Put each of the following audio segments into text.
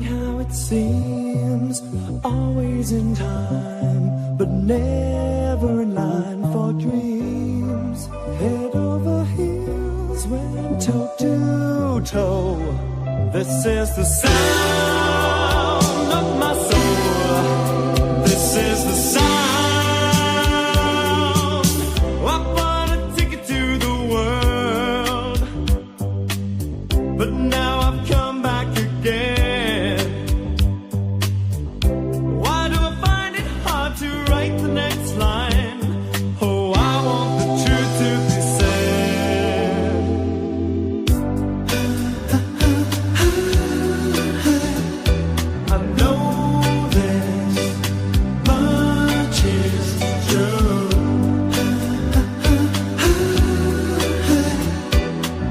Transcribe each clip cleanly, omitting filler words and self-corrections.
how it seems, always in time, but never in line for dreams. Head over heels, went toe to toe. This is the sound of my soul. This is the sound. I bought a ticket to the world, but now I've come back again. Why do I find it hard to write the next line? Oh, I want the truth to be said. I know this much is true.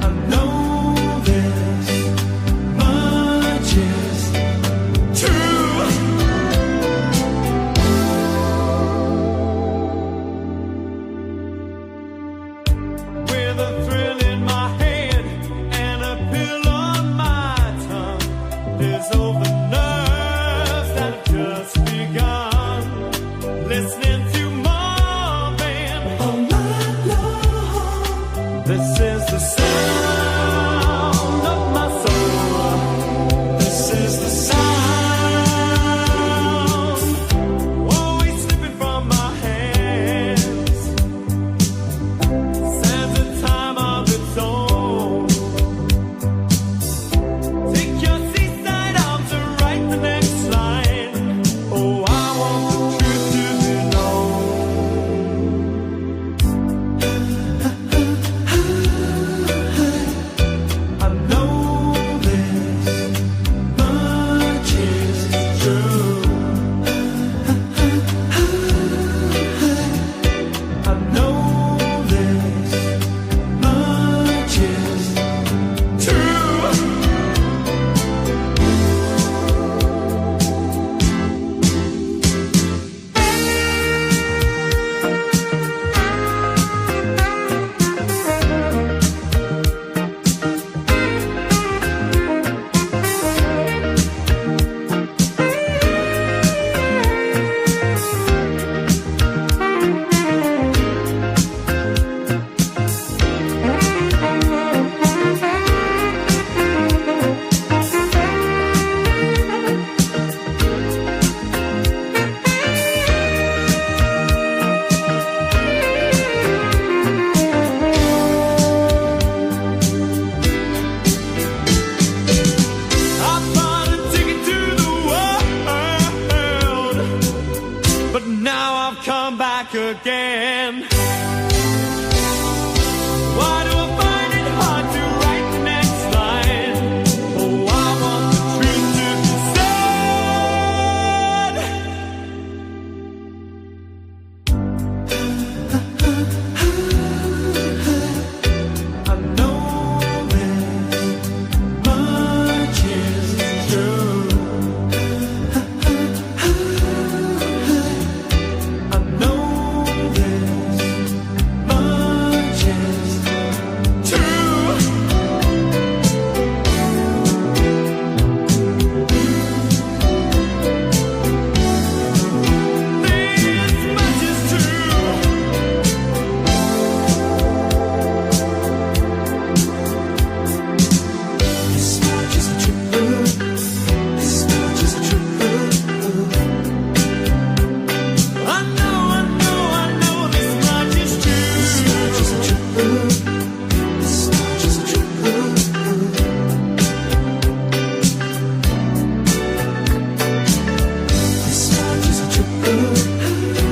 I know this much is true. With a thrill in my head and a pill on my tongue, there's over nerves that have just begun. Listening to Marvin all night long. This is the sound of my soul. This is the sound, always slipping from my hands. Stands a time of its own. Take your seaside arms and write the next line. Oh, I want the truth to be known. I know this much is true. I know this much is true. I bought a ticket to the world, but now I've come back again. Why do I find it hard to write the next line? Oh, I want the truth to be said. I know this much is true. I know this much is true. This much is true. This much is true. This much is true. I know this much is true. This much is true. This much is true. This much is true.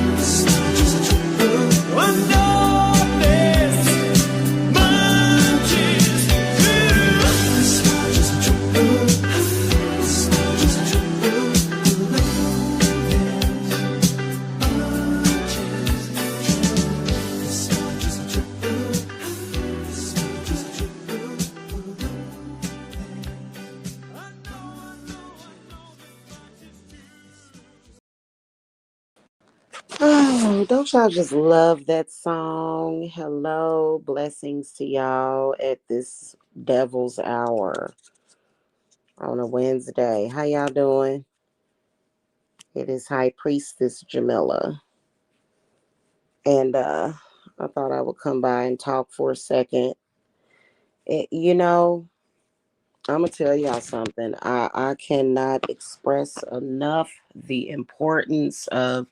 This much is true. I know this much is true. This much is true. This much is true. Oh, don't y'all just love that song? Hello, blessings to y'all at this devil's hour. on a Wednesday. How y'all doing? It is High Priestess Jamila. And I thought I would come by and talk for a second. You know, I'm gonna tell y'all something. I cannot express enough the importance of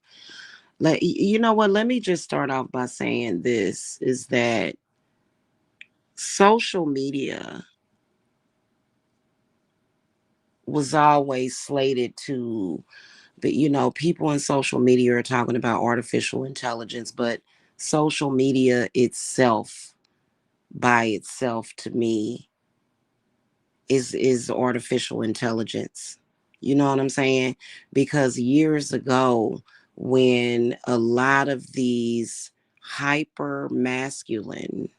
you know what, let me just start off by saying this is that social media was always slated to, but people in social media are talking about artificial intelligence, but social media itself, by itself, to me, is artificial intelligence. You know what I'm saying? Because years ago, when a lot of these hyper masculine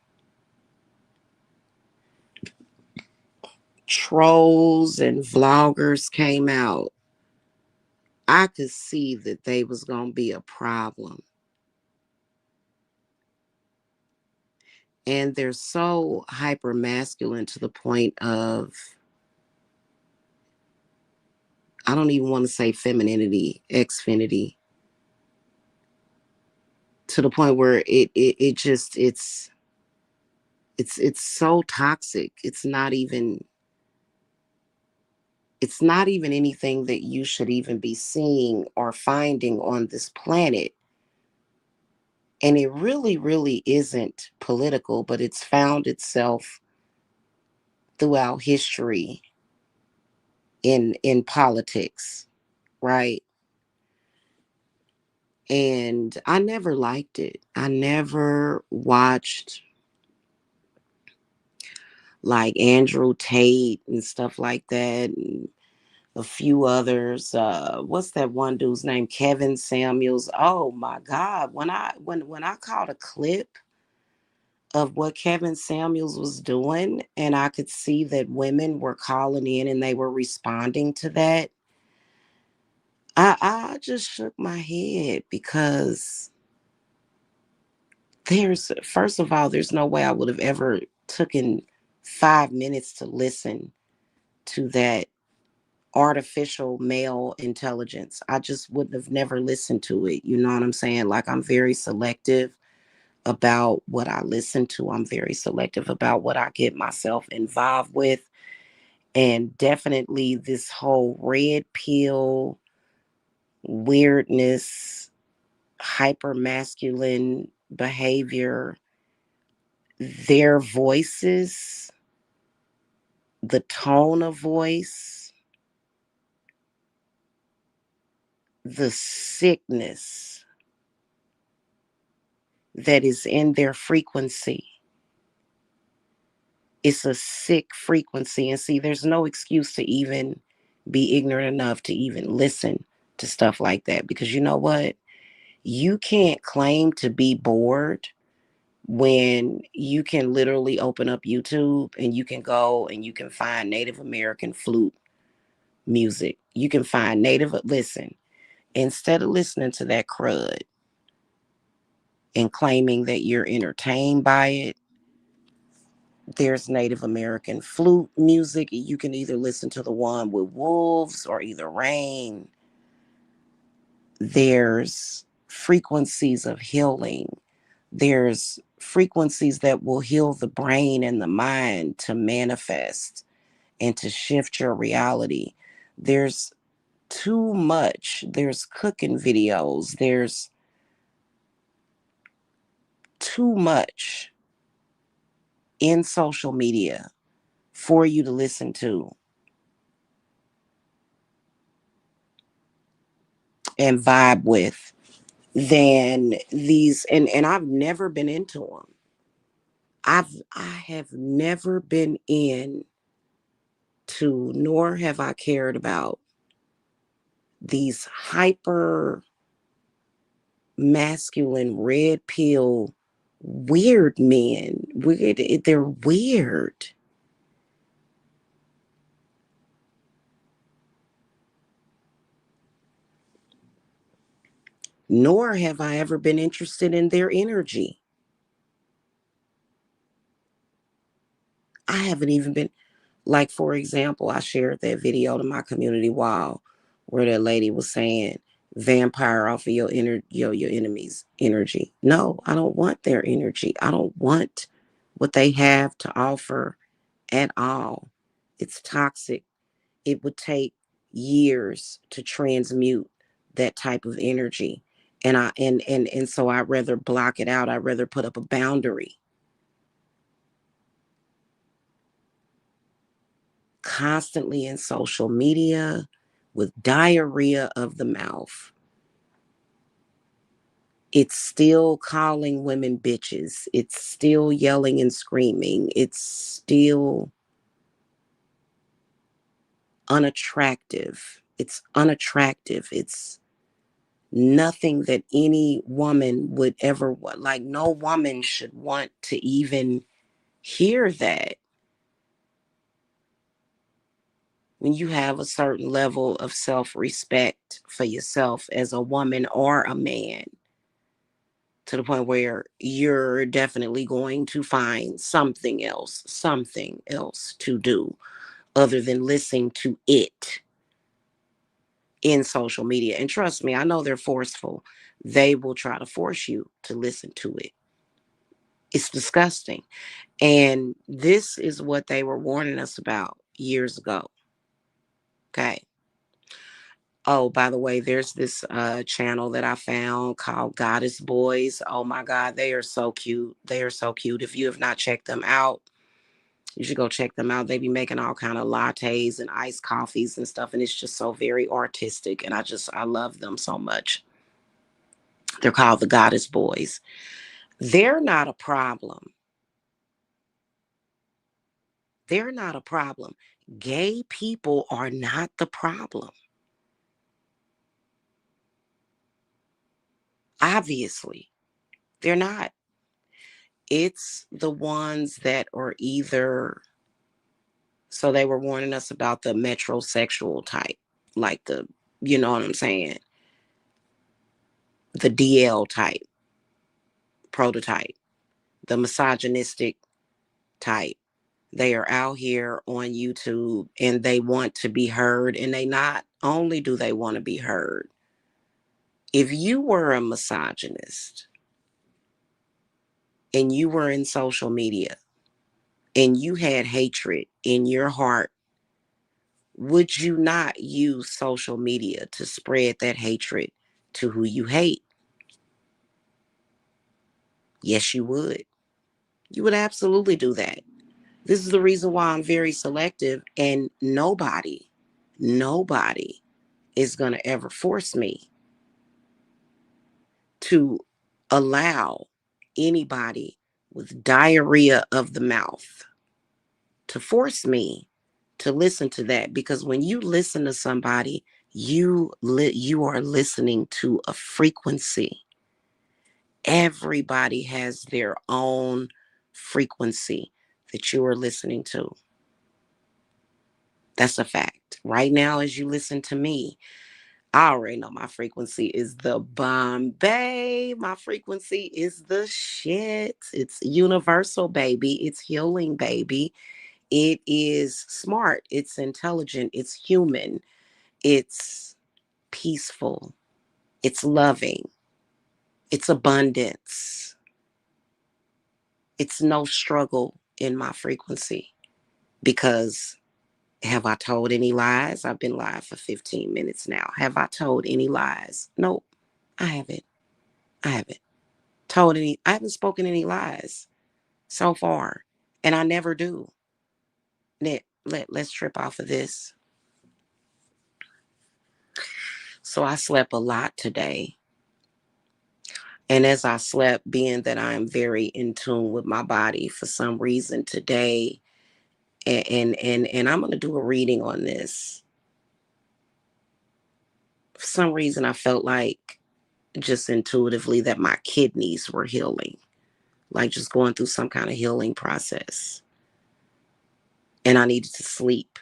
trolls and vloggers came out, I could see that they was gonna be a problem. And they're so hyper masculine to the point of, I don't even want to say femininity, xfinity, to the point where it just it's so toxic. It's not even anything that you should even be seeing or finding on this planet. And it really isn't political, but it's found itself throughout history in politics, right? And I never liked it. I never watched like Andrew Tate and stuff like that, and a few others. What's that one dude's name? Kevin Samuels. Oh my God! When I caught a clip of what Kevin Samuels was doing, and I could see that women were calling in and they were responding to that, I just shook my head because there's, first of all, there's no way I would have ever taken 5 minutes to listen to that artificial male intelligence. I just wouldn't have never listened to it. You know what I'm saying? Like, I'm very selective about what I listen to. I'm very selective about what I get myself involved with. And definitely this whole red pill weirdness, hyper masculine behavior, their voices, the tone of voice, the sickness that is in their frequency. It's a sick frequency. And see, there's no excuse to even be ignorant enough to even listen to stuff like that. Because you know what? You can't claim to be bored when you can literally open up YouTube and you can go and you can find Native American flute music. You can find listen, instead of listening to that crud and claiming that you're entertained by it, there's Native American flute music. You can either listen to the one with wolves or either rain. There's frequencies of healing. There's frequencies that will heal the brain and the mind to manifest and to shift your reality. There's too much. There's cooking videos. There's too much in social media for you to listen to and vibe with than these. And I've never been into them. I have never been in to, nor have I cared about these hyper masculine red pill weird men. Weird, they're weird. Nor have I ever been interested in their energy. I haven't even been, Like, for example, I shared that video to my community wall where that lady was saying, vampire off of your enemy's energy. No, I don't want their energy. I don't want what they have to offer at all. It's toxic. It would take years to transmute that type of energy. And so I'd rather block it out. I'd rather put up a boundary. Constantly in social media with diarrhea of the mouth. It's still calling women bitches. It's still yelling and screaming. It's still unattractive. It's unattractive. It's nothing that any woman would ever want. Like, no woman should want to even hear that. When you have a certain level of self-respect for yourself as a woman or a man, to the point where you're definitely going to find something else to do other than listening to it in social media. And trust me, I know they're forceful. They will try to force you to listen to it. It's disgusting. And this is what they were warning us about years ago. Okay. Oh, by the way, there's this channel that I found called Goddess Boys. Oh my God, they are so cute. They are so cute. If you have not checked them out, you should go check them out. They be making all kind of lattes and iced coffees and stuff, and it's just so very artistic. And I love them so much. They're called the Goddess Boys. They're not a problem. They're not a problem. Gay people are not the problem. Obviously, they're not. It's the ones that are either, so they were warning us about the metrosexual type, like the, you know what I'm saying? The DL type, prototype, the misogynistic type. They are out here on YouTube and they want to be heard. And they not only do they want to be heard, if you were a misogynist and you were in social media and you had hatred in your heart, would you not use social media to spread that hatred to who you hate? Yes, you would. You would absolutely do that. This is the reason why I'm very selective, and nobody is going to ever force me to allow anybody with diarrhea of the mouth to force me to listen to that. Because when you listen to somebody, you are listening to a frequency. Everybody has their own frequency that you are listening to. That's a fact. Right now, as you listen to me, I already know my frequency is the bomb, babe. My frequency is the shit. It's universal, baby. It's healing, baby. It is smart. It's intelligent. It's human. It's peaceful. It's loving. It's abundance. It's no struggle in my frequency. Because have I told any lies? I've been live for 15 minutes now. Have I told any lies? Nope, I haven't. I haven't I haven't spoken any lies so far. And I never do. Let's trip off of this. So I slept a lot today. And as I slept, being that I am very in tune with my body for some reason today, and I'm going to do a reading on this. For some reason, I felt like just intuitively that my kidneys were healing, like just going through some kind of healing process. And I needed to sleep.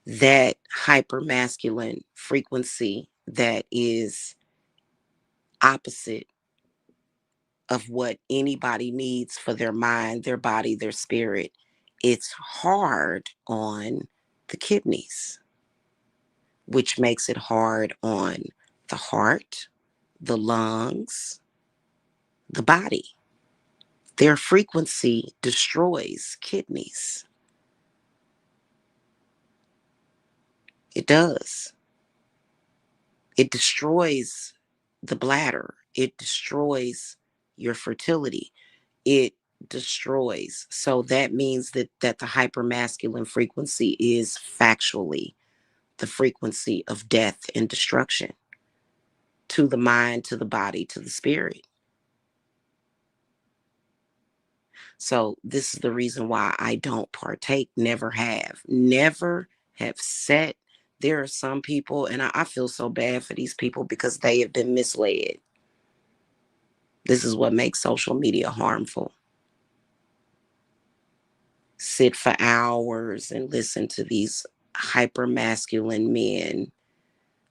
That hypermasculine frequency that is opposite of what anybody needs for their mind, their body, their spirit it's hard on the kidneys, which makes it hard on the heart, the lungs, the body. Their frequency destroys kidneys. It does. It destroys the bladder. It destroys your fertility. It destroys. So that means that the hypermasculine frequency is factually the frequency of death and destruction to the mind, to the body, to the spirit. So this is the reason why I don't partake, never have set. There are some people, and I feel so bad for these people because they have been misled. This is what makes social media harmful. Sit for hours and listen to these hyper masculine men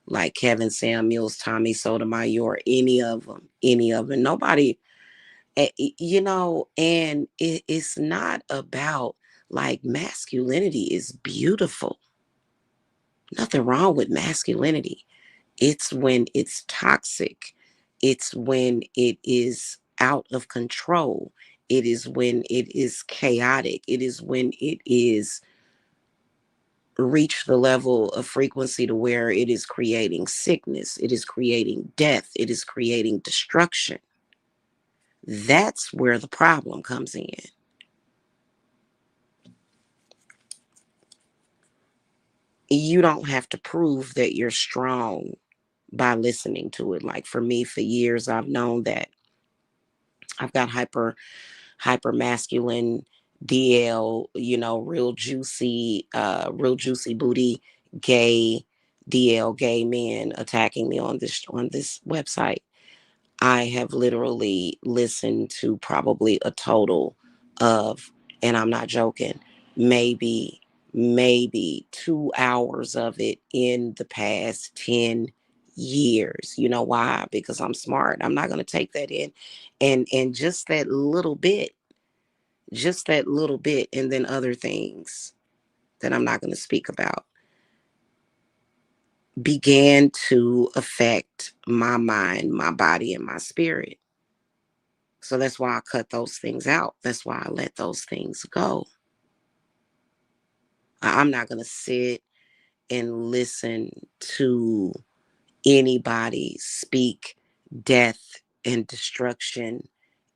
like Kevin Samuels, Tommy Sotomayor, any of them. Nobody, and it's not about, like, masculinity is beautiful. Nothing wrong with masculinity. It's when it's toxic. It's when it is out of control. It is when it is chaotic. It is when it is reached the level of frequency to where it is creating sickness. It is creating death. It is creating destruction. That's where the problem comes in. You don't have to prove that you're strong by listening to it. Like for me, for years, I've known that I've got hyper masculine DL, real juicy booty, gay DL, gay men attacking me on this website. I have literally listened to probably a total of, and I'm not joking, maybe maybe 2 hours of it in the past 10 years. You know why? Because I'm smart. I'm not going to take that in. And just that little bit, and then other things that I'm not going to speak about began to affect my mind, my body, and my spirit. So that's why I cut those things out. That's why I let those things go. I'm not going to sit and listen to anybody speak death and destruction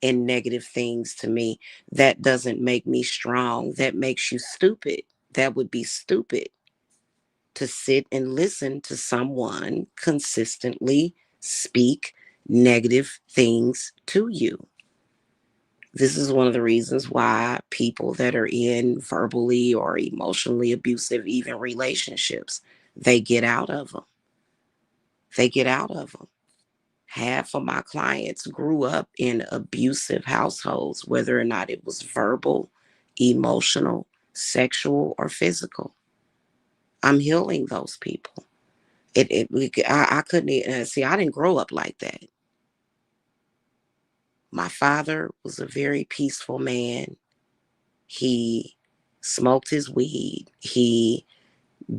and negative things to me. That doesn't make me strong. That makes you stupid. That would be stupid to sit and listen to someone consistently speak negative things to you. This is one of the reasons why people that are in verbally or emotionally abusive, even relationships, they get out of them. They get out of them. Half of my clients grew up in abusive households, whether or not it was verbal, emotional, sexual, or physical. I'm healing those people. I couldn't even, see, I didn't grow up like that. My father was a very peaceful man. He smoked his weed. He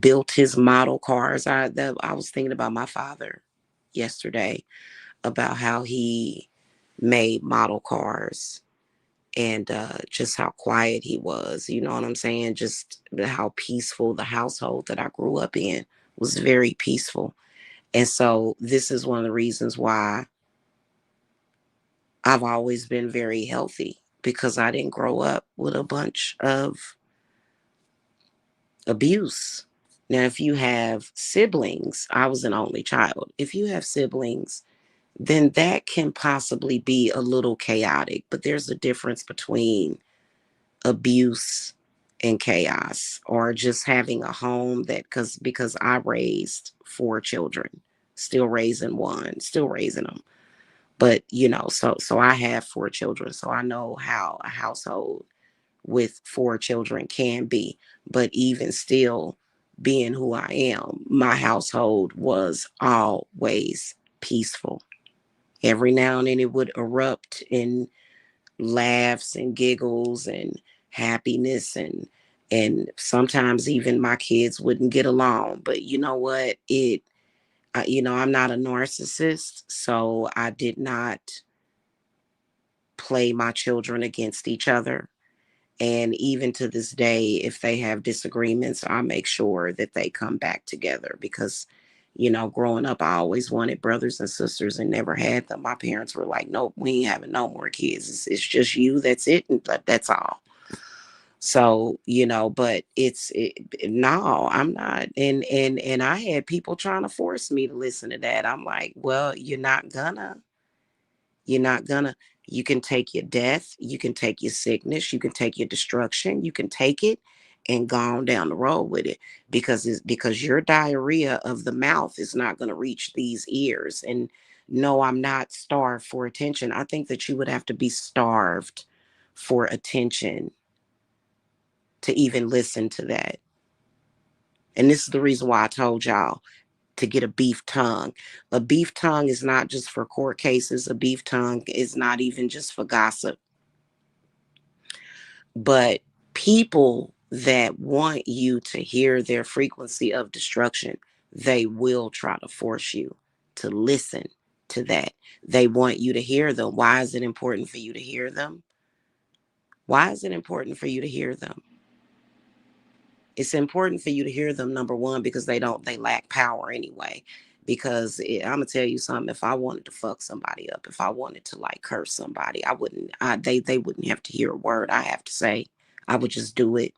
built his model cars. I was thinking about my father yesterday, about how he made model cars, and just how quiet he was. You know what I'm saying? Just how peaceful the household that I grew up in was, very peaceful. And so this is one of the reasons why I've always been very healthy, because I didn't grow up with a bunch of abuse. Now, if you have siblings, I was an only child. If you have siblings, then that can possibly be a little chaotic, but there's a difference between abuse and chaos, or just having a home that, because I raised 4 children, still raising one, still raising them. But so I have 4 children, so I know how a household with 4 children can be. But even still, being who I am, my household was always peaceful. Every now and then it would erupt in laughs and giggles and happiness, and sometimes even my kids wouldn't get along. But you know what? I'm not a narcissist, so I did not play my children against each other. And even to this day, if they have disagreements, I make sure that they come back together because, growing up, I always wanted brothers and sisters and never had them. My parents were like, nope, we ain't having no more kids. It's just you. That's it. And that's all. So, but no, I'm not. And I had people trying to force me to listen to that. I'm like, well, you're not gonna. You can take your death, you can take your sickness, you can take your destruction, you can take it and go on down the road with it because your diarrhea of the mouth is not going to reach these ears. And no, I'm not starved for attention. I think that you would have to be starved for attention to even listen to that. And this is the reason why I told y'all to get a beef tongue. A beef tongue is not just for court cases. A beef tongue is not even just for gossip. But people that want you to hear their frequency of destruction, they will try to force you to listen to that. They want you to hear them. Why is it important for you to hear them? Why is it important for you to hear them? It's important for you to hear them, number one, because they lack power anyway. Because I'm gonna tell you something. If I wanted to fuck somebody up, if I wanted to like curse somebody, they wouldn't have to hear a word I have to say. I would just do it.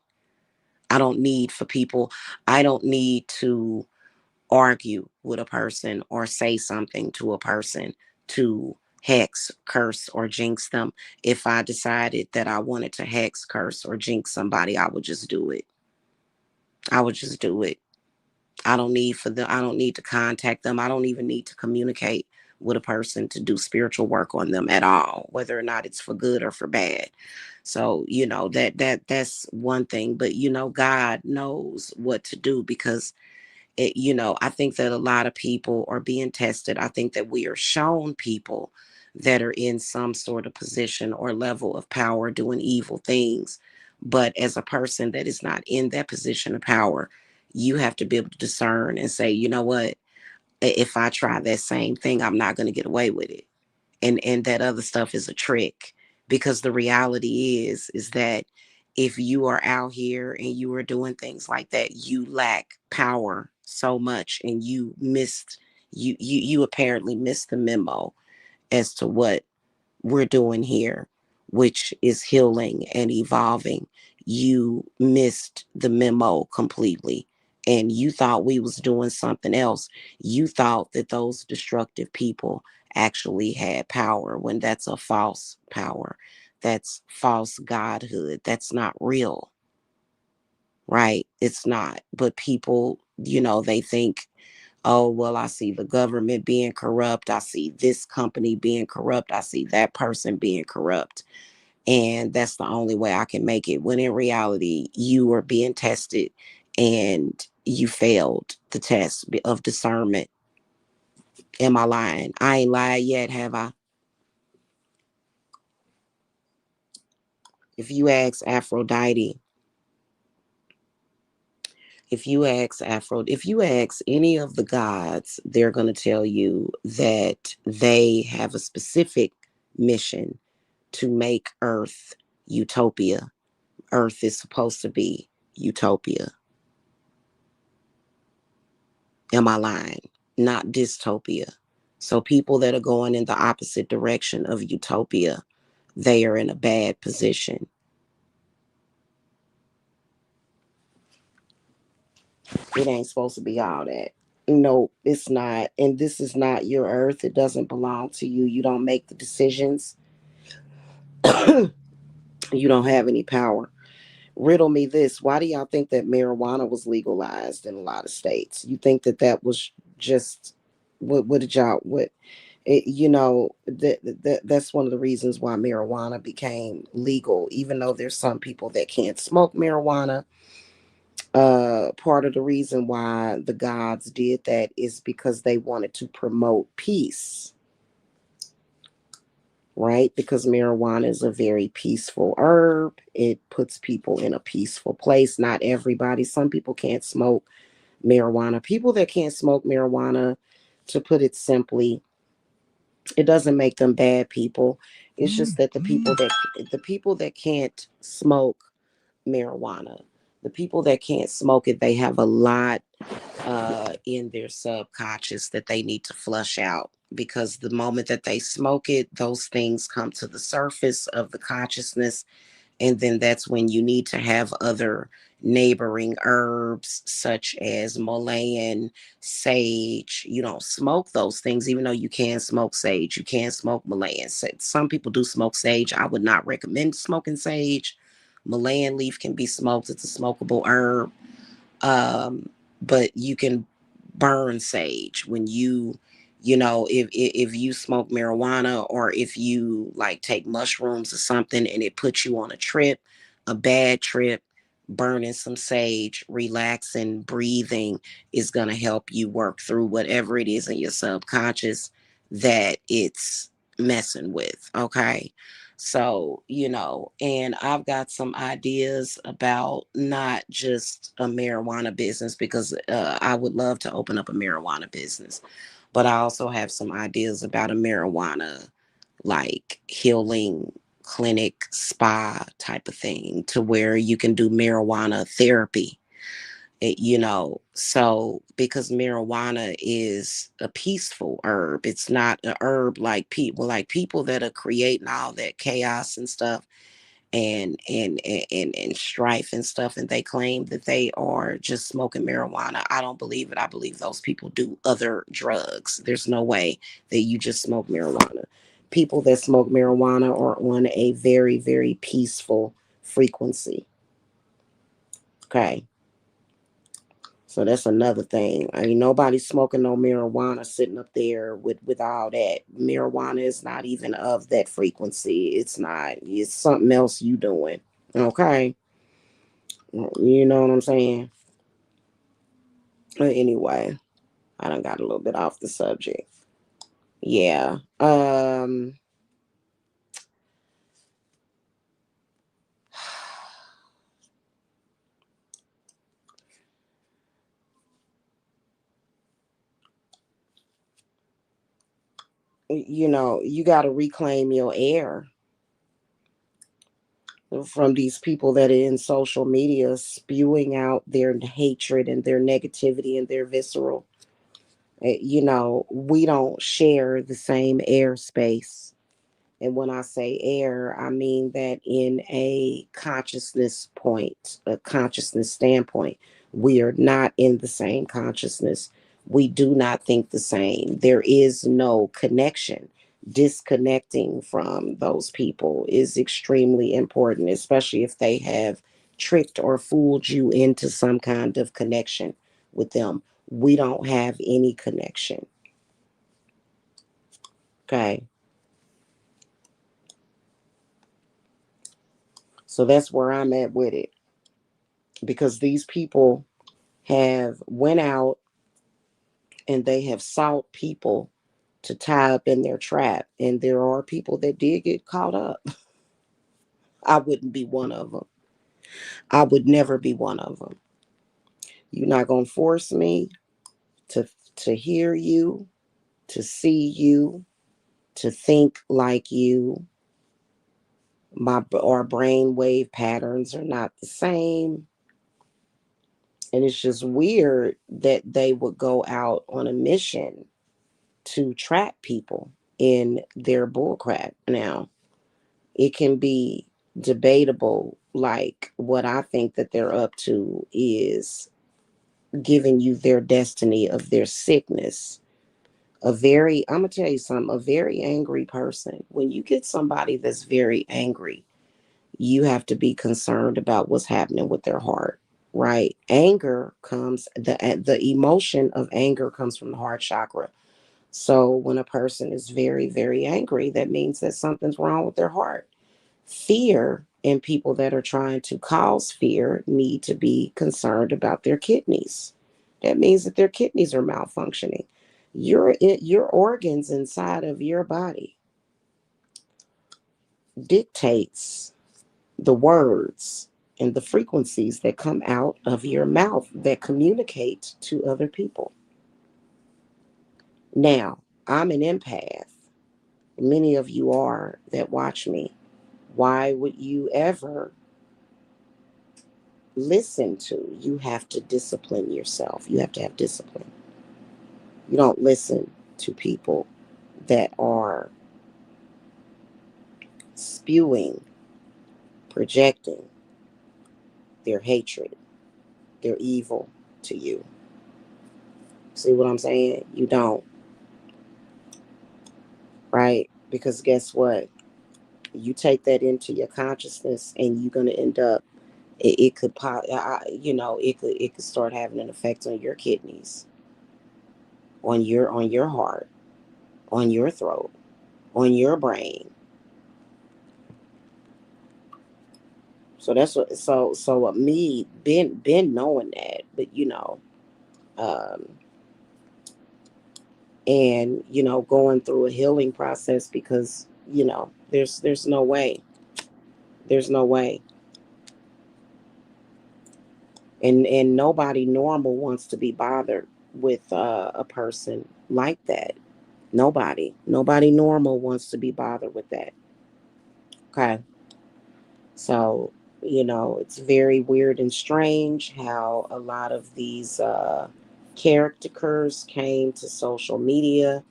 I don't need for people. I don't need to argue with a person or say something to a person to hex, curse, or jinx them. If I decided that I wanted to hex, curse, or jinx somebody, I would just do it. I would just do it. I don't need to contact them. I don't even need to communicate with a person to do spiritual work on them at all, whether or not it's for good or for bad. So, that's one thing, but God knows what to do because I think that a lot of people are being tested. I think that we are shown people that are in some sort of position or level of power doing evil things. But as a person that is not in that position of power, you have to be able to discern and say, you know what, if I try that same thing, I'm not going to get away with it. And that other stuff is a trick, because the reality is that if you are out here and you are doing things like that, you lack power so much, and you apparently missed the memo as to what we're doing here, which is healing and evolving. You missed the memo completely. And you thought we was doing something else. You thought that those destructive people actually had power, when that's a false power. That's false godhood. That's not real, right? It's not. But people, they think, oh, well, I see the government being corrupt. I see this company being corrupt. I see that person being corrupt. And that's the only way I can make it. When in reality, you are being tested and you failed the test of discernment. Am I lying? I ain't lied yet, have I? If you ask Aphrodite, if you ask any of the gods, they're going to tell you that they have a specific mission to make Earth utopia. Earth is supposed to be utopia. Am I lying? Not dystopia. So people that are going in the opposite direction of utopia, they are in a bad position. It ain't supposed to be all that. No, it's not. And this is not your earth. It doesn't belong to you. You don't make the decisions. You don't have any power. Riddle me this. Why do y'all think that marijuana was legalized in a lot of states? You think that that was just, what did y'all, what, it, that's one of the reasons why marijuana became legal, even though there's some people that can't smoke marijuana. Part of the reason why the gods did that is because they wanted to promote peace. right? Because marijuana is a very peaceful herb. It puts people in a peaceful place. Not everybody. Some people can't smoke marijuana. People that can't smoke marijuana, to put it simply, it doesn't make them bad people. It's just that the people that can't smoke marijuana, the people that can't smoke it, they have a lot in their subconscious that they need to flush out, because the moment that they smoke it, those things come to the surface of the consciousness, and then that's when you need to have other neighboring herbs such as mullein, sage. You don't smoke those things, even though you can smoke sage. You can smoke mullein. Some people do smoke sage. I would not recommend smoking sage. Mullein leaf can be smoked. It's a smokable herb. um, but you can burn sage when if you smoke marijuana, or if you like take mushrooms or something and it puts you on a trip, a bad trip. Burning some sage, relaxing, breathing is going to help you work through whatever it is in your subconscious that it's messing with. Okay. So, and I've got some ideas about not just a marijuana business, because I would love to open up a marijuana business, but I also have some ideas about a marijuana, like, healing clinic, spa type of thing, to where you can do marijuana therapy. So because marijuana is a peaceful herb, it's not a herb like people that are creating all that chaos and stuff, and strife and stuff, and they claim that they are just smoking marijuana. I don't believe it. I believe those people do other drugs. There's no way that you just smoke marijuana. People that smoke marijuana are on a very, very peaceful frequency. Okay. So that's another thing. Ain't nobody smoking no marijuana sitting up there with all that. Marijuana is not even of that frequency. It's not. It's something else you doing. Okay. You know what I'm saying? But anyway, I done got a little bit off the subject. Yeah. You got to reclaim your air from these people that are in social media spewing out their hatred and their negativity and their visceral. We don't share the same airspace. And when I say air, I mean that in a consciousness standpoint, we are not in the same consciousness. We do not think the same. There is no connection. Disconnecting from those people is extremely important, especially if they have tricked or fooled you into some kind of connection with them. We don't have any connection. Okay. So that's where I'm at with it, because these people have went out and they have sought people to tie up in their trap, and there are people that did get caught up. I wouldn't be one of them. I would never be one of them. You're not going to force me to hear you, to see you, to think like you. Our brain wave patterns are not the same. And it's just weird that they would go out on a mission to trap people in their bullcrap. Now, it can be debatable. Like, what I think that they're up to is giving you their destiny of their sickness. I'm going to tell you something, a very angry person, when you get somebody that's very angry, you have to be concerned about what's happening with their heart, right? The emotion of anger comes from the heart chakra. So when a person is very, very angry, that means that something's wrong with their heart. Fear, and people that are trying to cause fear need to be concerned about their kidneys. That means that their kidneys are malfunctioning. Your organs inside of your body dictates the words and the frequencies that come out of your mouth that communicate to other people. Now, I'm an empath. Many of you are that watch me. Why would you ever listen to? You have to discipline yourself. You have to have discipline. You don't listen to people that are spewing, projecting their hatred, their evil to you. See what I'm saying? You don't, right? Because guess what? You take that into your consciousness, and you're gonna end up. It could, it could start having an effect on your kidneys, on your heart, on your throat, on your brain. So that's what. Me been knowing that, but um, and going through a healing process, because there's no way, there's no way, and nobody normal wants to be bothered with a person like that. Nobody normal wants to be bothered with that. Okay, so it's very weird and strange how a lot of these characters came to social media.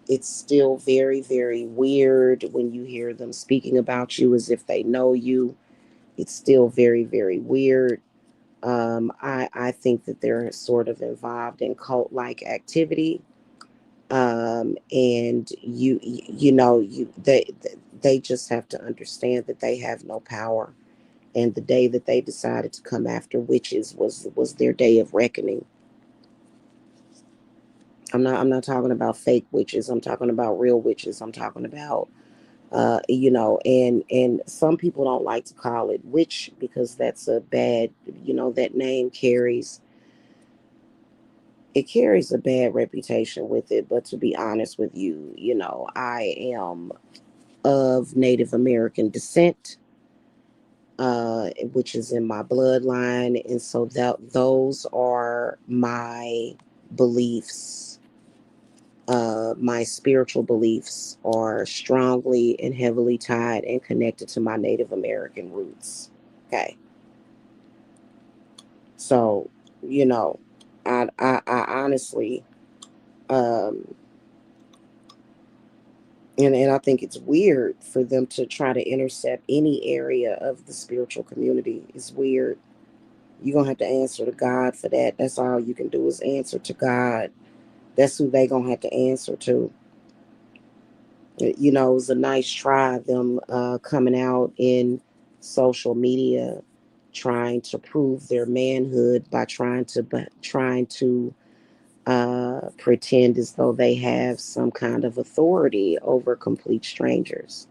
It's still very, very weird when you hear them speaking about you as if they know you. It's still very, very weird. I think that they're sort of involved in cult like activity. And they just have to understand that they have no power. And the day that they decided to come after witches was their day of reckoning. I'm not talking about fake witches. I'm talking about real witches. I'm talking about and some people don't like to call it witch because that's a bad, that name carries a bad reputation with it. But to be honest with you, I am of Native American descent, which is in my bloodline, and so those are my beliefs. My spiritual beliefs are strongly and heavily tied and connected to my Native American roots. Okay, so you know, I honestly, um, and I think it's weird for them to try to intercept any area of the spiritual community. It's weird. You're gonna have to answer to God for that. That's all you can do is answer to God. That's who they gonna have to answer to. It was a nice try, them coming out in social media, trying to prove their manhood by trying to pretend as though they have some kind of authority over complete strangers.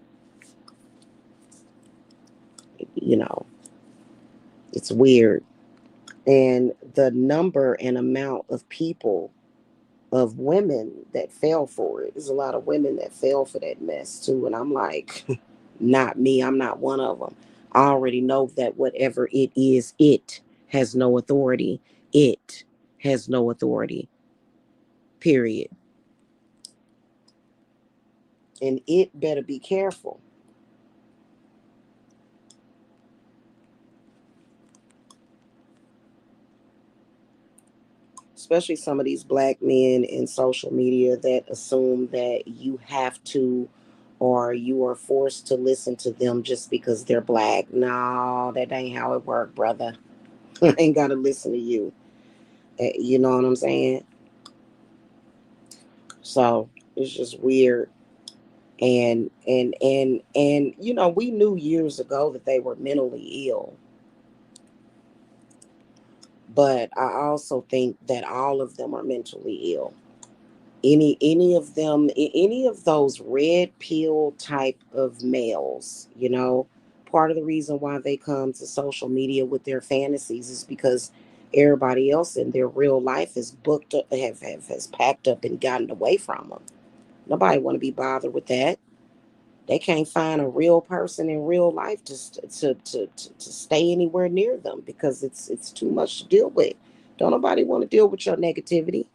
You know, it's weird. And the number and amount of people, of women that fell for it. There's a lot of women that fell for that mess too. And I'm like, not me. I'm not one of them. I already know that whatever it is, it has no authority. It has no authority, period. And it better be careful. Especially some of these black men in social media that assume that you have to, or you are forced to listen to them just because they're black. No, that ain't how it work, brother. I ain't got to listen to you. You know what I'm saying? So it's just weird. And we knew years ago that they were mentally ill. But I also think that all of them are mentally ill. Any of them, any of those red pill type of males, part of the reason why they come to social media with their fantasies is because everybody else in their real life is booked up, has packed up and gotten away from them. Nobody want to be bothered with that. They can't find a real person in real life to stay anywhere near them because it's too much to deal with. Don't nobody want to deal with your negativity,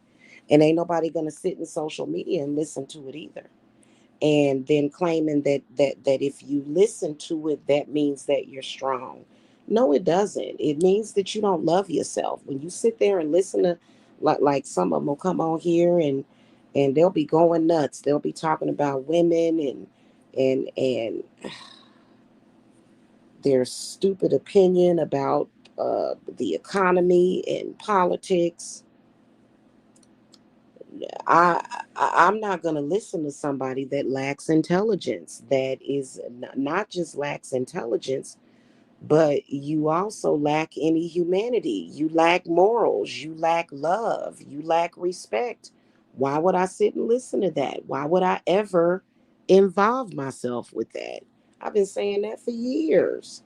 and ain't nobody gonna sit in social media and listen to it either. And then claiming that if you listen to it, that means that you're strong. No, it doesn't. It means that you don't love yourself. When you sit there and listen to, like some of them will come on here and they'll be going nuts. They'll be talking about women and their stupid opinion about the economy and politics. I'm not going to listen to somebody that lacks intelligence. That is not just lacks intelligence, but you also lack any humanity. You lack morals. You lack love. You lack respect. Why would I sit and listen to that? Why would I ever involve myself with that? I've been saying that for years.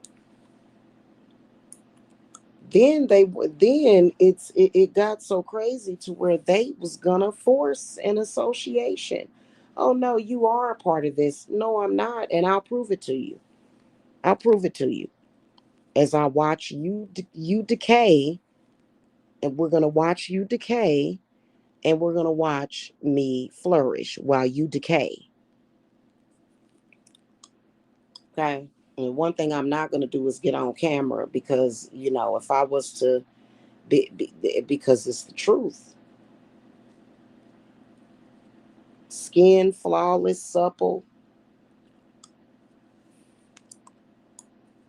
Then it got so crazy to where they was gonna force an association. Oh no, you are a part of this. No, I'm not, and I'll prove it to you. I'll prove it to you as I watch you decay, and we're gonna watch you decay, and we're gonna watch me flourish while you decay. Okay. And one thing I'm not gonna do is get on camera because if I was to because it's the truth. Skin flawless, supple.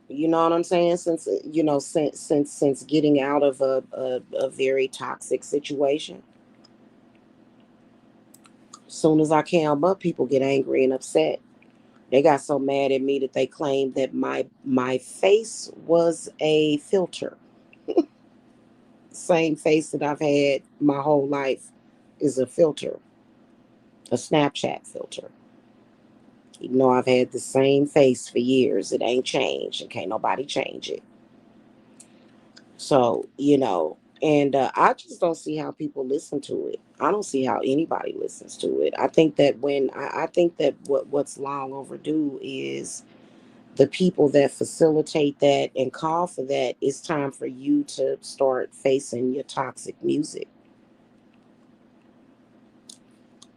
You know what I'm saying? Since getting out of a very toxic situation. Soon as I came up, people get angry and upset. They got so mad at me that they claimed that my face was a filter. Same face that I've had my whole life is a filter, a Snapchat filter. Even though I've had the same face for years, it ain't changed and can't nobody change it. So, and I just don't see how people listen to it. I don't see how anybody listens to it. I think that what's long overdue is the people that facilitate that and call for that. It's time for you to start facing your toxic music.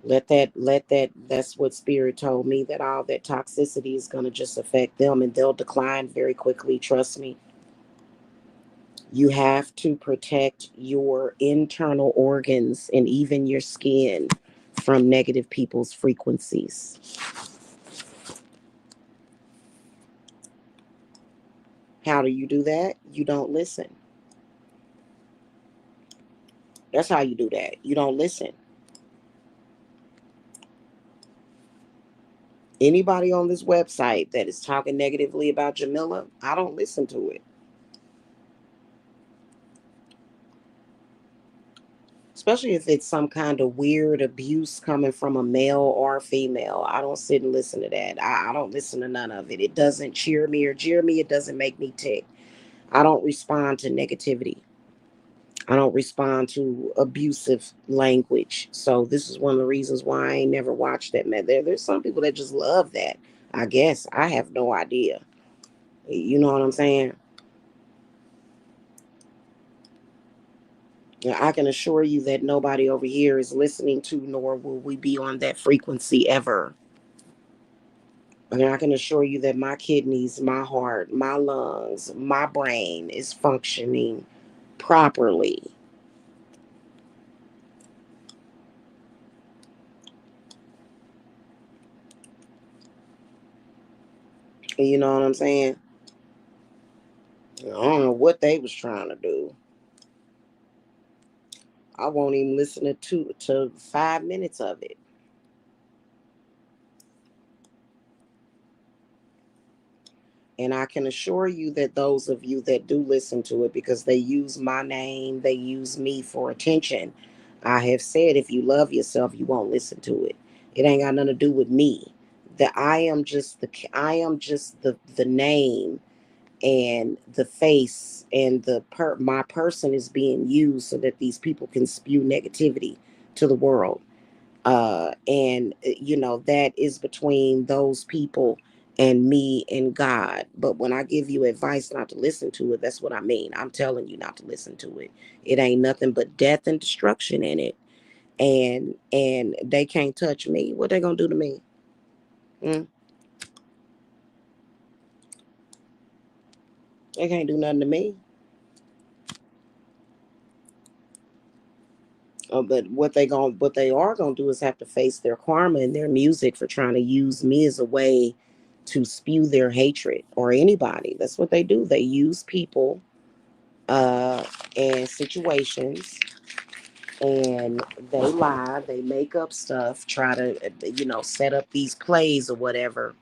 That's what Spirit told me, that all that toxicity is going to just affect them and they'll decline very quickly. Trust me. You have to protect your internal organs and even your skin from negative people's frequencies. How do you do that? You don't listen. That's how you do that. You don't listen. Anybody on this website that is talking negatively about Jamila, I don't listen to it. Especially if it's some kind of weird abuse coming from a male or a female. I don't sit and listen to that. I don't listen to none of it. It doesn't cheer me or jeer me. It doesn't make me tick. I don't respond to negativity. I don't respond to abusive language. So this is one of the reasons why I ain't never watched that. Man, there's some people that just love that. I guess I have no idea. You know what I'm saying? I can assure you that nobody over here is listening to, nor will we be on that frequency ever. And I can assure you that my kidneys, my heart, my lungs, my brain is functioning properly. You know what I'm saying? I don't know what they was trying to do. I won't even listen to 5 minutes of it. And I can assure you that those of you that do listen to it, because they use my name, they use me for attention. I have said, if you love yourself, you won't listen to it. It ain't got nothing to do with me. That I am just the name and the face, and my person is being used so that these people can spew negativity to the world. And that is between those people and me and God. But when I give you advice not to listen to it, that's what I mean. I'm telling you not to listen to it. It ain't nothing but death and destruction in it. And they can't touch me. What they gonna do to me? Mm? They can't do nothing to me. But what they are gonna do is have to face their karma and their music for trying to use me as a way to spew their hatred, or anybody. That's what they do. They use people uh and situations, and they lie, they make up stuff, try to set up these plays or whatever,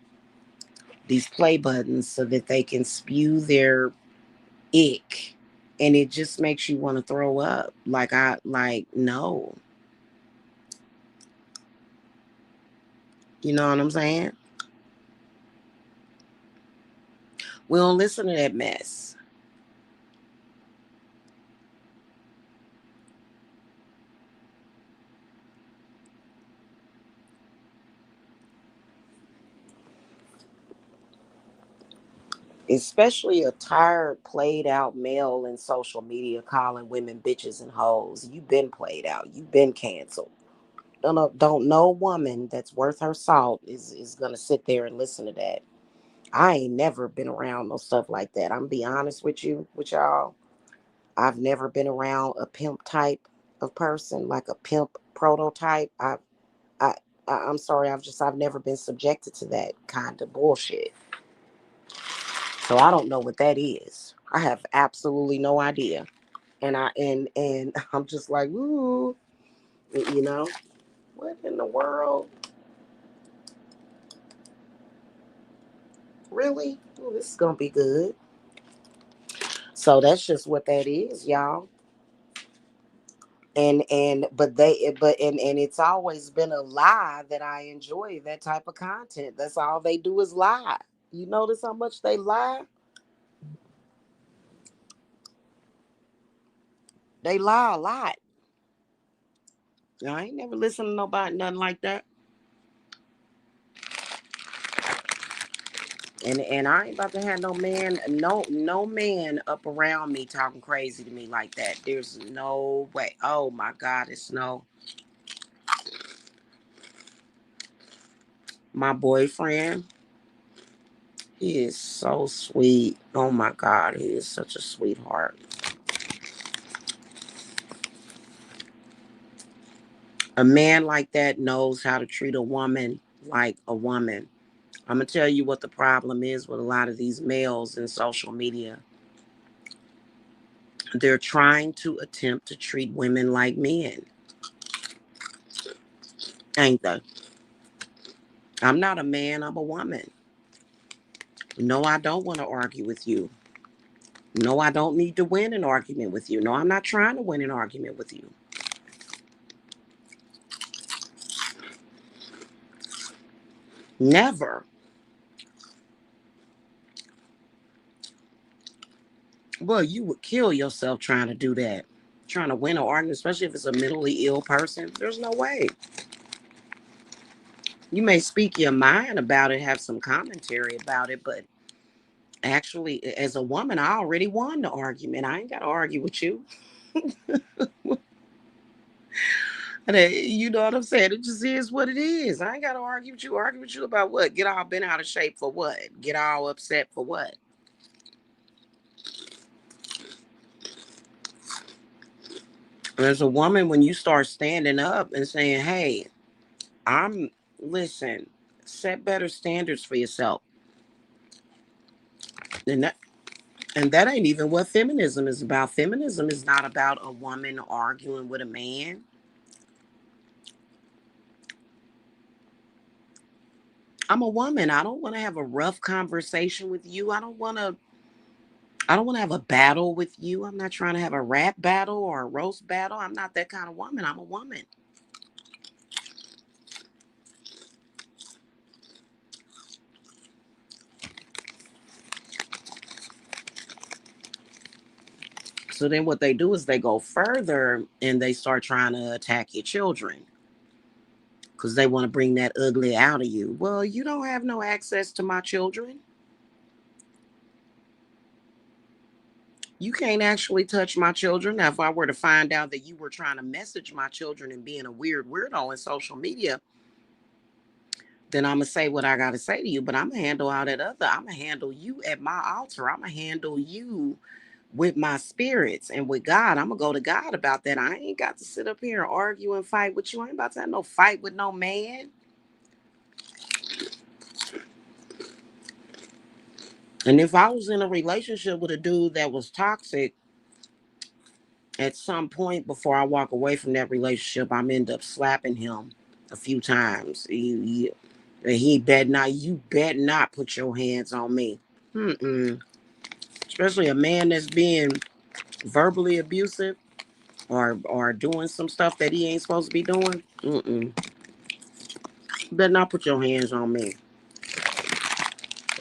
these play buttons, so that they can spew their ick, and it just makes you want to throw up. No, you know what I'm saying? We don't listen to that mess. Especially a tired, played out male in social media calling women bitches and hoes. You've been played out. You've been canceled. Don't no woman that's worth her salt is gonna sit there and listen to that. I ain't never been around no stuff like that. I'm gonna be honest with y'all. I've never been around a pimp type of person, like a pimp prototype. I, I'm sorry. I've never been subjected to that kind of bullshit. So I don't know what that is. I have absolutely no idea. And I'm just like, ooh, you know, what in the world? Really? Ooh, this is gonna be good. So that's just what that is, y'all. And it's always been a lie that I enjoy that type of content. That's all they do is lie. You notice how much they lie? They lie a lot. I ain't never listened to nobody nothing like that. And I ain't about to have no man up around me talking crazy to me like that. There's no way. Oh my God, it's no. My boyfriend, he is so sweet. Oh my God, he is such a sweetheart. A man like that knows how to treat a woman like a woman. I'm gonna tell you what the problem is with a lot of these males in social media. They're trying to attempt to treat women like men, ain't they? I'm not a man, I'm a woman. No, I don't want to argue with you. No, I don't need to win an argument with you. No, I'm not trying to win an argument with you. Never. Well, you would kill yourself trying to do that. Trying to win an argument, especially if it's a mentally ill person. There's no way. You may speak your mind about it, have some commentary about it, but actually, as a woman, I already won the argument. I ain't got to argue with you. And you know what I'm saying? It just is what it is. I ain't got to argue with you. Argue with you about what? Get all bent out of shape for what? Get all upset for what? As a woman, when you start standing up and saying, hey, I'm, listen, set better standards for yourself. And that ain't even what feminism is about. Feminism is not about a woman arguing with a man. I'm a woman. I don't want to have a rough conversation with you. I don't want to have a battle with you. I'm not trying to have a rap battle or a roast battle. I'm not that kind of woman. I'm a woman. So then what they do is they go further and they start trying to attack your children. because they want to bring that ugly out of you. Well, you don't have no access to my children. You can't actually touch my children. Now, if I were to find out that you were trying to message my children and being a weird weirdo in social media, then I'm gonna say what I gotta say to you. But I'm gonna handle all that other. I'm gonna handle you at my altar. I'm gonna handle you with my spirits and with God. I'm gonna go to God about that. I ain't got to sit up here and argue and fight with you. I ain't about to have no fight with no man. And if I was in a relationship with a dude that was toxic, at some point before I walk away from that relationship, I'm end up slapping him a few times. He bet not. You bet not put your hands on me. Mm-mm. Especially a man that's being verbally abusive or doing some stuff that he ain't supposed to be doing. Mm-mm. You better not put your hands on me.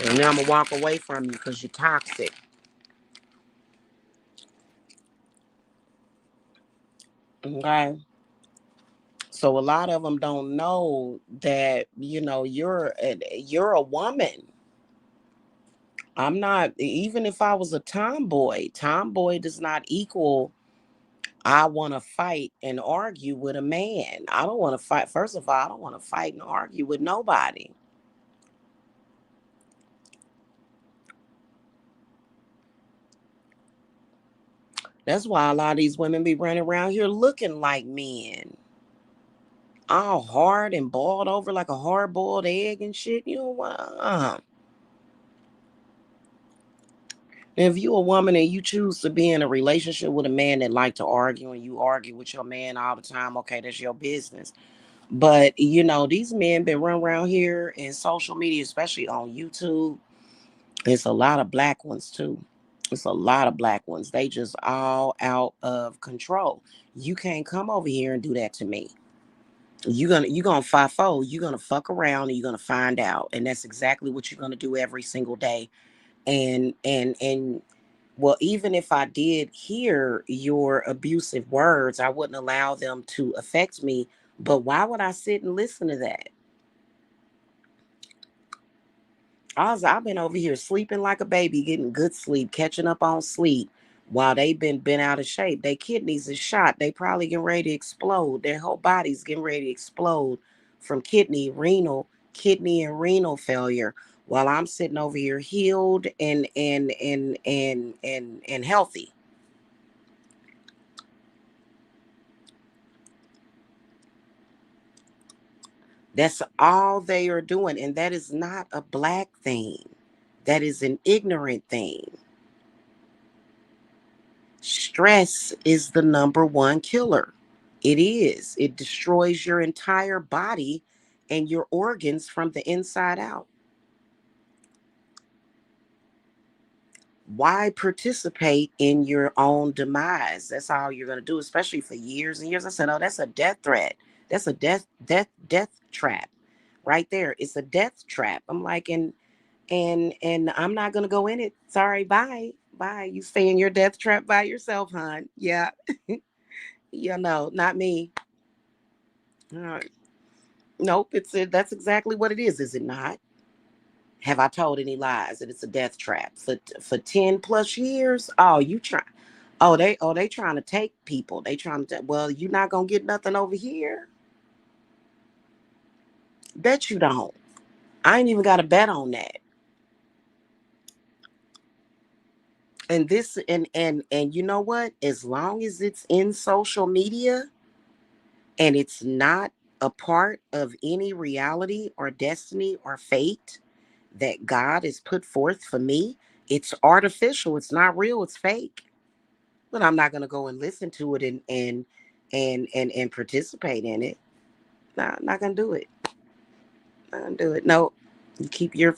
And then I'm gonna walk away from you because you're toxic. Okay. So a lot of them don't know that you're a woman. I'm not. Even if I was a tomboy, tomboy does not equal I want to fight and argue with a man. I don't want to fight. First of all, I don't want to fight and argue with nobody. That's why a lot of these women be running around here looking like men, all hard and boiled over like a hard boiled egg and shit. You know what? If you a woman and you choose to be in a relationship with a man that like to argue and you argue with your man all the time, okay, that's your business. But these men been running around here in social media, especially on YouTube. It's a lot of black ones too. It's a lot of black ones. They just all out of control. You can't come over here and do that to me. You gonna FIFO. You're gonna fuck around and you're gonna find out. And that's exactly what you're gonna do every single day. And well, even if I did hear your abusive words, I wouldn't allow them to affect me. But why would I sit and listen to that? I've been over here sleeping like a baby, getting good sleep, catching up on sleep, while they've been out of shape. Their kidneys is shot. They probably getting ready to explode. Their whole body's getting ready to explode from kidney and renal failure. While I'm sitting over here healed and healthy. That's all they are doing, and that is not a black thing. That is an ignorant thing. Stress is the number one killer. It is. It destroys your entire body and your organs from the inside out. Why participate in your own demise? That's all you're going to do, especially for years and years. I said, oh, that's a death threat. That's a death trap right there. It's a death trap. I'm like, and I'm not going to go in it. Sorry. Bye. Bye. You stay in your death trap by yourself, hon. Yeah. No, not me. All right. Nope, that's exactly what it is it not? Have I told any lies that it's a death trap for 10 plus years? Oh, you try. Oh, they trying to take people. They trying to. Well, you're not gonna get nothing over here. Bet you don't. I ain't even got a bet on that. And you know what? As long as it's in social media and it's not a part of any reality or destiny or fate that God has put forth for me, it's artificial. It's not real. It's fake. But I'm not gonna go and listen to it and participate in it. No, not gonna do it. Not gonna do it. No. You keep your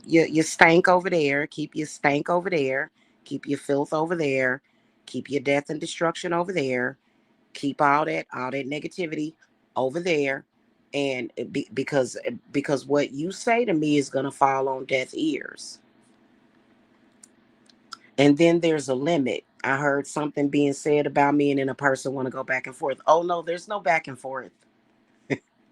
your stank over there. Keep your stank over there. Keep your filth over there. Keep your death and destruction over there. Keep all that negativity over there. And because what you say to me is gonna fall on deaf ears. And then there's a limit. I heard something being said about me, and then a person want to go back and forth. Oh no, there's no back and forth.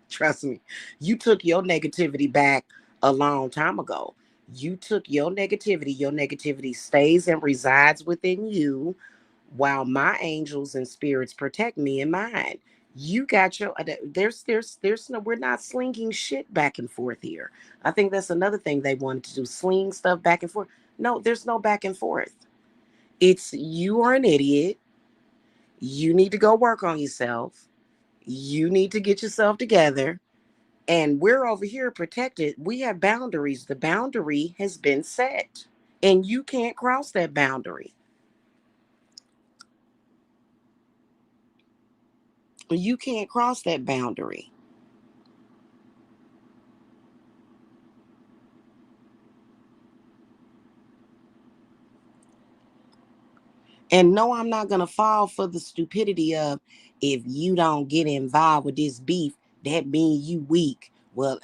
Trust me. You took your negativity back a long time ago. You took your negativity stays and resides within you while my angels and spirits protect me and mine. You got your there's no, we're not slinging shit back and forth here. I think that's another thing they wanted to do, sling stuff back and forth. No, there's no back and forth. It's you are an idiot. You need to go work on yourself. You need to get yourself together. And we're over here protected. We have boundaries. The boundary has been set. And you can't cross that boundary. You can't cross that boundary. And no, I'm not going to fall for the stupidity of if you don't get involved with this beef, that means you weak. Well,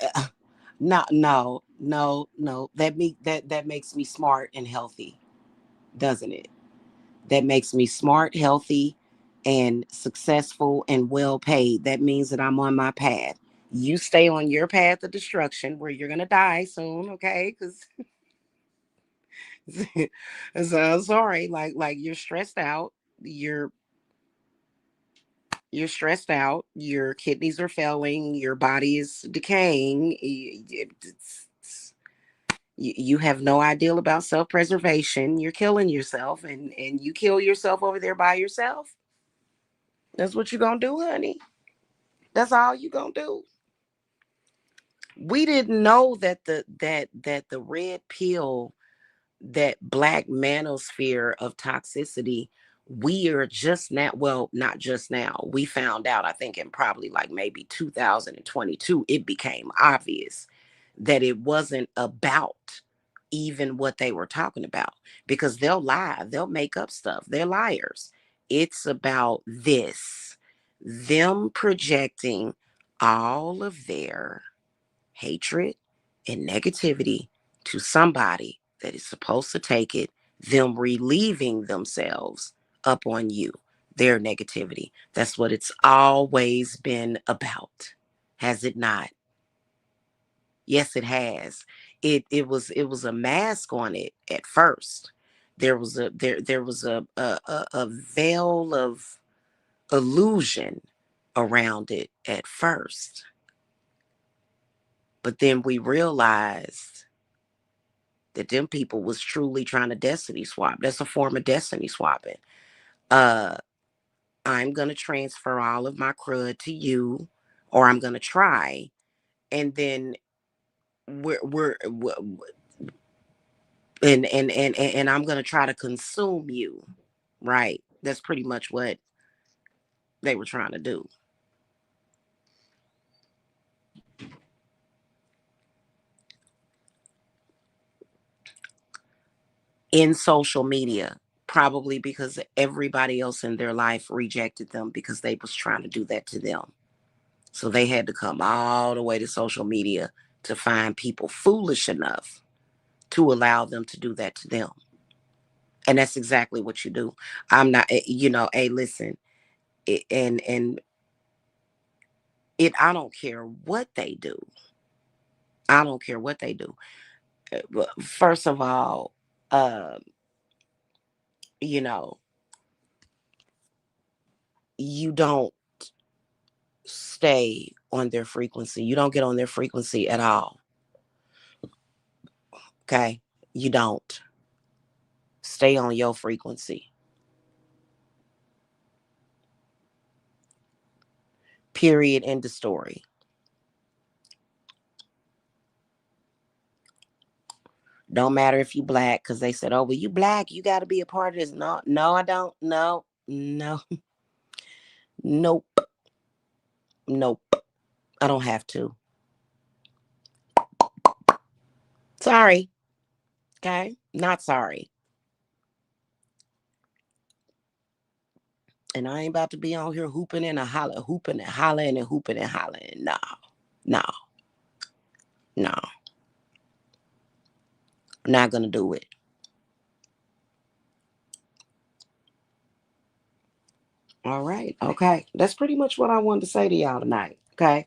no, no, no, no. That makes me smart and healthy, doesn't it? That makes me smart, healthy, and successful and well paid. That means that I'm on my path. You stay on your path of destruction where you're gonna die soon, okay? Because so sorry, like you're stressed out. You're you're stressed out. Your kidneys are failing. Your body is decaying. You have no ideal about self-preservation. You're killing yourself, and you kill yourself over there by yourself. That's what you're gonna do, honey. That's all you gonna do. We didn't know that the red pill, that black manosphere of toxicity, we are just now, well, not just now. We found out, I think, in probably like maybe 2022, it became obvious that it wasn't about even what they were talking about, because they'll lie, they'll make up stuff, they're liars. It's about this, them projecting all of their hatred and negativity to somebody that is supposed to take it, them relieving themselves up on you, their negativity. That's what it's always been about. Has it not? Yes, it has. It was a mask on it at first. There was a veil of illusion around it at first. But then we realized that them people was truly trying to destiny swap. That's a form of destiny swapping. Uh, I'm gonna transfer all of my crud to you, or I'm gonna try, and then we're and I'm gonna try to consume you. Right. That's pretty much what they were trying to do in social media. Probably because everybody else in their life rejected them because they was trying to do that to them. So they had to come all the way to social media to find people foolish enough to allow them to do that to them. And that's exactly what you do. I'm not, hey, listen, and I don't care what they do. I don't care what they do. First of all, um, you know, you don't stay on their frequency. You don't get on their frequency at all. Okay. You don't stay on your frequency. Period. End of story. Don't matter if you black, because they said, "Oh, well, you black, you got to be a part of this." No, no, I don't. No, no, nope, nope. I don't have to. Sorry. Okay, not sorry. And I ain't about to be on here hooping and a holler, hooping and hollering and hooping and hollering. No, no, no. I'm not gonna do it. All right. Okay. That's pretty much what I wanted to say to y'all tonight. Okay.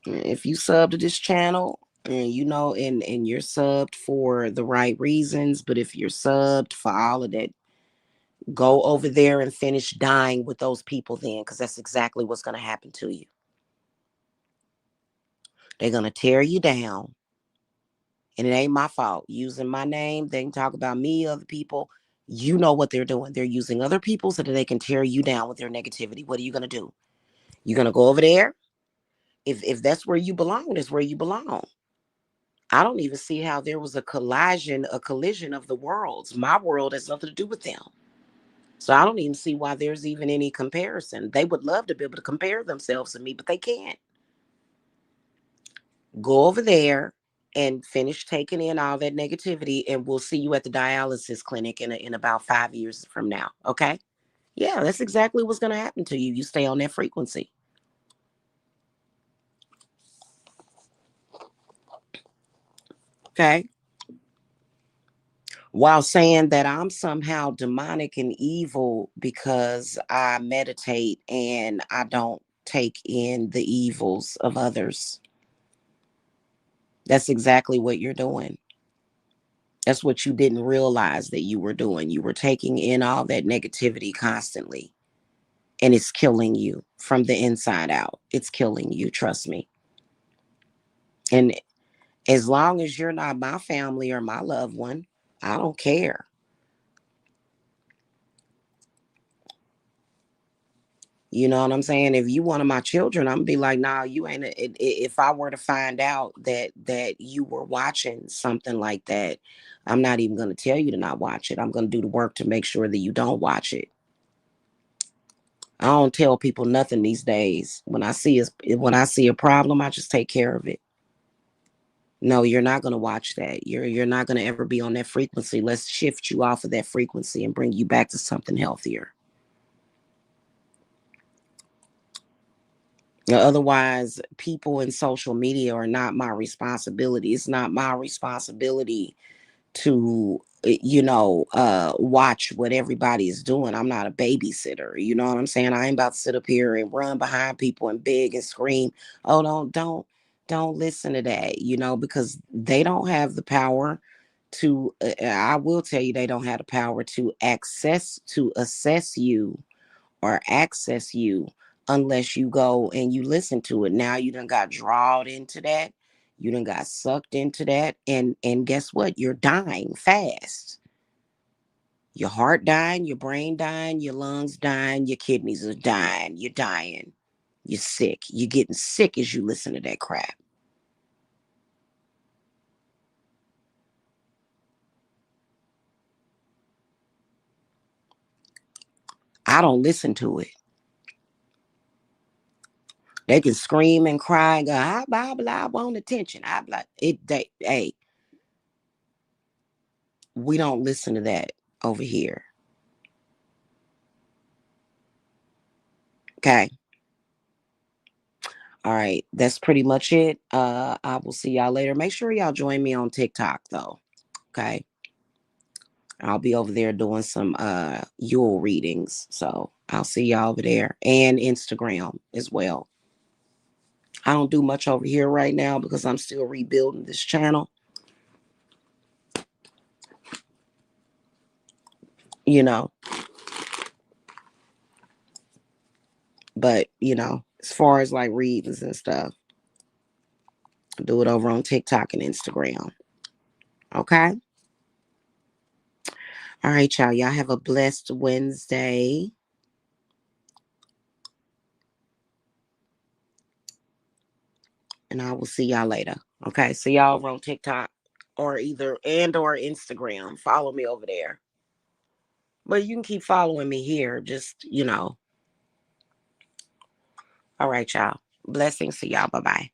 If you sub to this channel, and you know, and you're subbed for the right reasons, but if you're subbed for all of that, go over there and finish dying with those people then, because that's exactly what's going to happen to you. They're going to tear you down. And it ain't my fault. Using my name, they can talk about me, other people. You know what they're doing. They're using other people so that they can tear you down with their negativity. What are you going to do? You're going to go over there? If that's where you belong, that's where you belong. I don't even see how there was a collision of the worlds. My world has nothing to do with them. So I don't even see why there's even any comparison. They would love to be able to compare themselves to me, but they can't. Go over there and finish taking in all that negativity, and we'll see you at the dialysis clinic in about 5 years from now. Okay? Yeah, that's exactly what's going to happen to you. You stay on that frequency. Okay? While saying that I'm somehow demonic and evil because I meditate and I don't take in the evils of others. That's exactly what you're doing. That's what you didn't realize that you were doing. You were taking in all that negativity constantly, and it's killing you from the inside out. It's killing you, trust me. And as long as you're not my family or my loved one, I don't care. You know what I'm saying? If you one of my children, I'm gonna be like, nah, you ain't. If I were to find out that you were watching something like that, I'm not even gonna tell you to not watch it. I'm gonna do the work to make sure that you don't watch it. I don't tell people nothing these days. When I see a problem, I just take care of it. No, you're not gonna watch that. You're not gonna ever be on that frequency. Let's shift you off of that frequency and bring you back to something healthier. Otherwise, people in social media are not my responsibility. It's not my responsibility to, watch what everybody is doing. I'm not a babysitter. You know what I'm saying? I ain't about to sit up here and run behind people and beg and scream. Oh, don't listen to that, because they don't have the power to, I will tell you, they don't have the power to assess you or access you unless you go and you listen to it. Now you done got drawn into that. You done got sucked into that. And guess what? You're dying fast. Your heart dying, your brain dying, your lungs dying, your kidneys are dying. You're dying. You're sick. You're getting sick as you listen to that crap. I don't listen to it. They can scream and cry and go, blah, blah, I want attention. Hey, we don't listen to that over here. Okay. All right. That's pretty much it. I will see y'all later. Make sure y'all join me on TikTok though. Okay. I'll be over there doing some Yule readings. So I'll see y'all over there, and Instagram as well. I don't do much over here right now because I'm still rebuilding this channel. You know, but as far as like readings and stuff, do it over on TikTok and Instagram. Okay. All right, y'all. Y'all have a blessed Wednesday. And I will see y'all later. Okay. See y'all over on TikTok or or Instagram. Follow me over there. But you can keep following me here. Just. All right, y'all. Blessings to y'all. Bye bye.